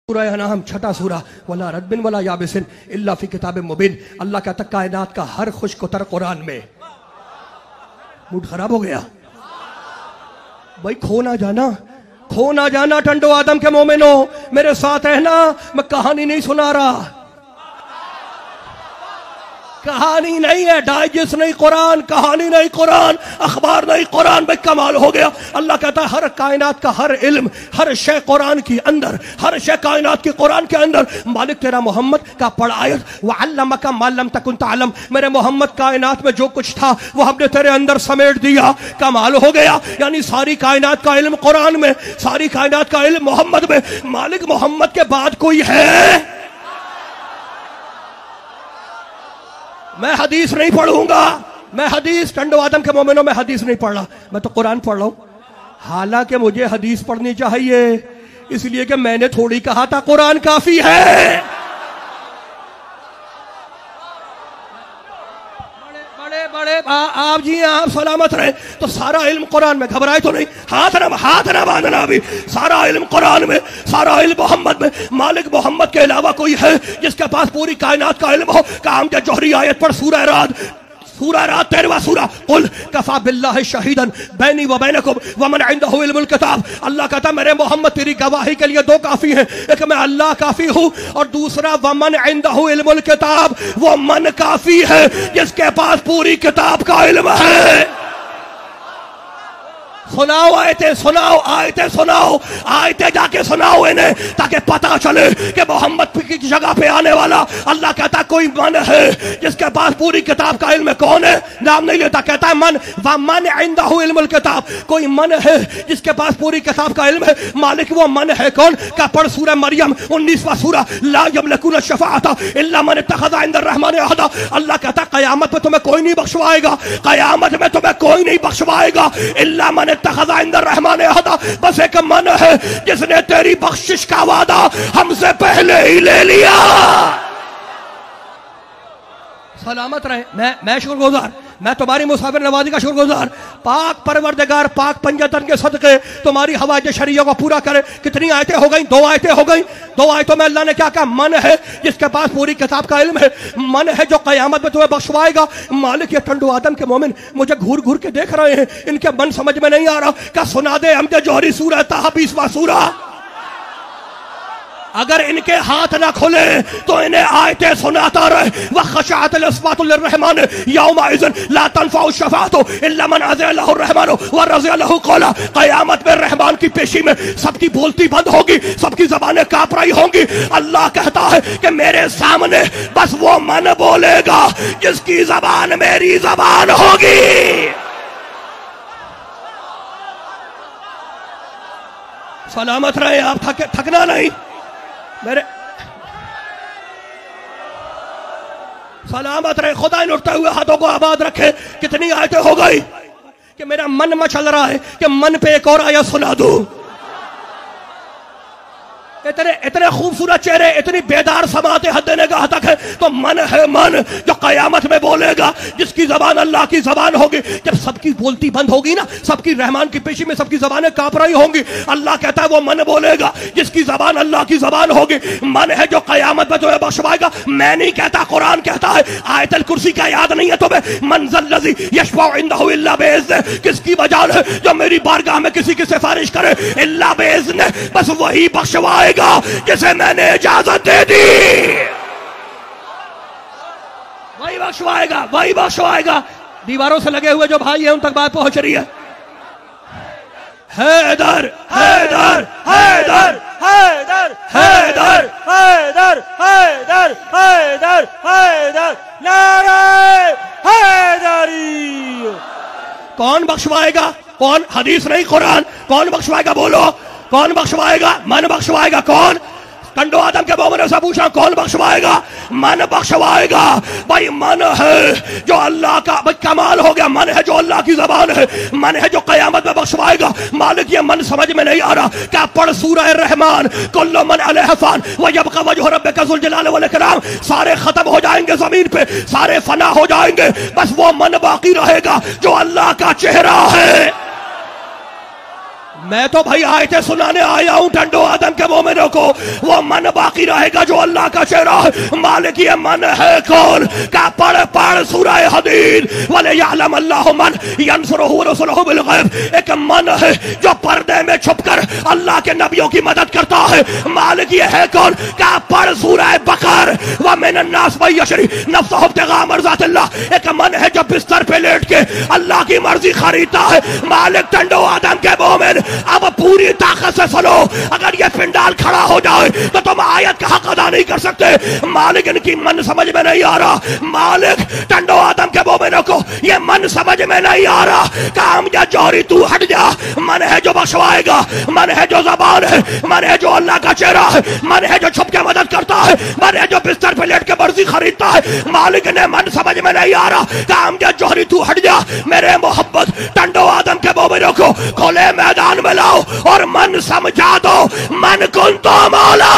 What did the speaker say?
سورہ انعام چھٹا سورہ ولا ردبن ولا یابسن الا فی کتاب مبین. اللہ کہتا کائنات کا ہر خشک و تر قرآن میں. موڈ خراب ہو گیا بھائی. کھو نہ جانا ٹنڈو آدم کے مومنو میرے ساتھ ہے نا. میں کہانی نہیں سنا رہا, کہانی نہیں ہے, ڈائجسٹ نہیں قرآن, کہانی نہیں قرآن, اخبار نہیں قرآن. بھائی کمال ہو گیا. اللہ کہتا ہے ہر کائنات کا ہر علم, ہر شے قرآن کی اندر, ہر شے کائنات کی قرآن کے اندر. مالک تیرا محمد کا پڑھ آیت وَعَلَّمَكَ مَا لَمْ تَكُنْ تَعْلَمْ. میرے محمد کائنات میں جو کچھ تھا وہ ہم نے تیرے اندر سمیٹ دیا. کمال ہو گیا. یعنی ساری کائنات کا علم قرآن میں, ساری کائنات کا علم محمد میں. مالک محمد کے بعد کوئی ہے؟ میں حدیث نہیں پڑھوں گا. میں حدیث ٹنڈو آدم کے مومنوں میں حدیث نہیں پڑھ رہا, میں تو قرآن پڑھ رہا ہوں. حالانکہ مجھے حدیث پڑھنی چاہیے اس لیے کہ میں نے تھوڑی کہا تھا قرآن کافی ہے. بڑے آپ جی آپ سلامت رہے. تو سارا علم قرآن میں, گھبرائے تو نہیں, ہاتھ نہ باندھنا بھی. سارا علم قرآن میں, سارا علم محمد میں. مالک محمد کے علاوہ کوئی ہے جس کے پاس پوری کائنات کا علم ہو؟ کام کے جوہری آیت پر سورہ رعد, سورہ رعد 13واں سورہ. قل کفا باللہ شہیدا بینی و بینکم ومن عنده علم الکتاب. اللہ کہتا میرے محمد تیری گواہی کے لیے دو کافی ہیں, ایک میں اللہ کافی ہوں اور دوسرا ومن عنده علم الکتاب, وہ من کافی ہے جس کے پاس پوری کتاب کا علم ہے. سناؤ آیتیں, سناؤ آیتیں, سناؤ آیتیں, جا کے سناؤ انہیں تاکہ پتا چلے کہ محمد کی جگہ پہ آنے والا. اللہ کہتا کوئی من ہے جس کے پاس پوری کتاب کا علم ہے. کون ہے؟ نام نہیں لیتا, کہتا ہے من ومن عنده علم الکتاب. کوئی من ہے جس کے پاس پوری کتاب کا علم ہے. مالک وہ من ہے کون؟ کہ پڑھ سورہ مریم 19واں سورہ, لا یملکون الشفاعۃ الا من اتخذ عند الرحمن عہدا. اللہ کہتا قیامت میں تمہیں کوئی نہیں بخشوائے گا, قیامت میں تمہیں کوئی نہیں بخشوائے گا الا من اتخذ عند الرحمن عہدا. بس ایک من ہے جس نے تیری بخشش کا وعدہ ہم سے پہلے ہی لے لیا. سلامت رہے. میں شکر گزار, میں تمہاری مسافر نوازی کا شکر گزار. پاک پروردگار پاک پنجتن کے صدقے تمہاری حوائج شرعیہ کو پورا کرے. کتنی آیتیں ہو گئیں؟ 2 آیتیں ہو گئیں. 2 آیتوں میں اللہ نے کیا کہا؟ من ہے جس کے پاس پوری کتاب کا علم ہے, من ہے جو قیامت میں تمہیں بخشوائے گا. مالک یہ ٹنڈو آدم کے مومن مجھے گھور گھور کے دیکھ رہے ہیں, ان کے من سمجھ میں نہیں آ رہا. کیا سنا دے ہم جوہری سورہ طٰہٰ 20واں سورہ. اگر ان کے ہاتھ نہ کھلے تو انہیں آیتیں سناتا رہے. وَخَشَعَتِ الْأَصْوَاتُ لِلرَّحْمَنِ يَوْمَئِذٍ لَا تَنفَعُ الشَّفَاعَةُ إِلَّا مَنْ أَذِنَ لَهُ الرَّحْمَنُ وَرَضِيَ لَهُ قَوْلًا. قیامت میں رحمان کی پیشی میں سب کی بولتی بند ہوگی, سب کی زبانیں کانپ رہی ہوں گی. اللہ کہتا ہے کہ میرے سامنے بس وہ من بولے گا جس کی زبان میری زبان ہوگی. سلامت رہے آپ, تھکنا نہیں میرے. سلامت رہے. خدا ان اٹھتے ہوئے ہاتھوں کو آباد رکھے. کتنی آیتیں ہو گئی کہ میرا من مچل رہا ہے کہ من پہ ایک اور آیت سنا دوں. اتنے خوبصورت چہرے, اتنی بیدار سماعتیں حد نگاہ تک ہے. تو من ہے من جو قیامت میں بولے گا, جس کی زبان اللہ کی زبان ہوگی. جب سب کی بولتی بند ہوگی نا, سب کی رحمان کی پیشی میں سب کی زبانیں کانپ رہی ہوں گی, اللہ کہتا ہے وہ من بولے گا جس کی زبان اللہ کی زبان ہوگی. من ہے جو قیامت میں تمہیں بخشوائے گا. میں نہیں کہتا, قرآن کہتا ہے. آیت الکرسی کا یاد نہیں ہے تمہیں؟ من ذا الذی یشفع عنده الا باذنہ. کس کی مجال ہے جو میری بارگاہ میں کسی کی سفارش کرے الا باذنہ. بس وہی بخشوائے گا جسے میں نے اجازت دے دی. وہی بخشوائے گا, وہی بخشوائے گا. دیواروں سے لگے ہوئے جو بھائی ہیں ان تک بات پہنچ رہی ہے. حیدر حیدر حیدر حیدر حیدر حیدر حیدر حیدر حیدر نعرہ حیدری. کون بخشوائے گا؟ کون؟ حدیث نہیں قرآن. کون بخشوائے گا؟ بولو کون بخشوائے گا؟ من بخشوائے گا. کون؟ ٹنڈو آدم کے مومنوں سے پوچھا کون بخشوائے گا؟ من بخشوائے گا. بھائی من ہے جو اللہ کا, بھائی کمال ہو گیا. من ہے جو اللہ کی زبان ہے, من ہے جو قیامت میں بخشوائے گا. مالک یہ من سمجھ میں نہیں آ رہا. کیا پڑھ سورہ الرحمن, کل من علیہ فان ویبقی وجہ ربک ذو الجلال والاکرام. سارے ختم ہو جائیں گے زمین پہ, سارے فنا ہو جائیں گے, بس وہ من باقی رہے گا جو اللہ کا چہرہ ہے. میں تو بھائی آیتیں سنانے آیا ہوں ٹنڈو آدم کے مومنوں کو. وہ من باقی رہے گا جو اللہ کا چہرہ. مالک یہ من ہے کون؟ کا پڑھ سورہ حدید وَلِيَعْلَمَ اللَّهُ مَنْ يَنْصُرُهُ وَرُسُلُهُ بِالْغَيْبِ. ایک من ہے جو پردے میں چھپ کر اللہ کے نبیوں کی مدد کرتا ہے. مالک یہ ہے کون؟ کا پڑھ سورہ بقر وَمِنَ النَّاسِ مَن يَشْرِي نَفْسَهُ ابْتِغَاءَ مَرْضَاتِ اللَّهِ. ایک من ہے جو بستر پہ لیٹ کے اللہ کی مرضی خریدتا ہے. مالک ٹنڈو آدم کے مومن اب پوری طاقت سے سنو. اگر یہ پنڈال کھڑا ہو جائے تو تم آیت کا حق ادا نہیں کر سکتے. مالک ان کی من سمجھ میں نہیں آ رہا. مالک ٹنڈو آدم کے مومنوں کو یہ من سمجھ میں نہیں آ رہا. کام یا جوہری تو ہٹ جا. من ہے جو بخشوائے گا, من ہے جو زبان ہے, من ہے جو اللہ کا چہرہ ہے, من ہے جو چھپ کے مدد کرتا ہے, من ہے جو بستر پہ لیٹ کے مرضی خریدتا ہے. مالک نے من سمجھ میں نہیں آ رہا. کام یا جوہری تو ہٹ جا. میرے محبت ٹنڈو آدم کے مومنوں کو کھلے میدان میں لاؤ اور من سمجھا دو. من کن تو مولا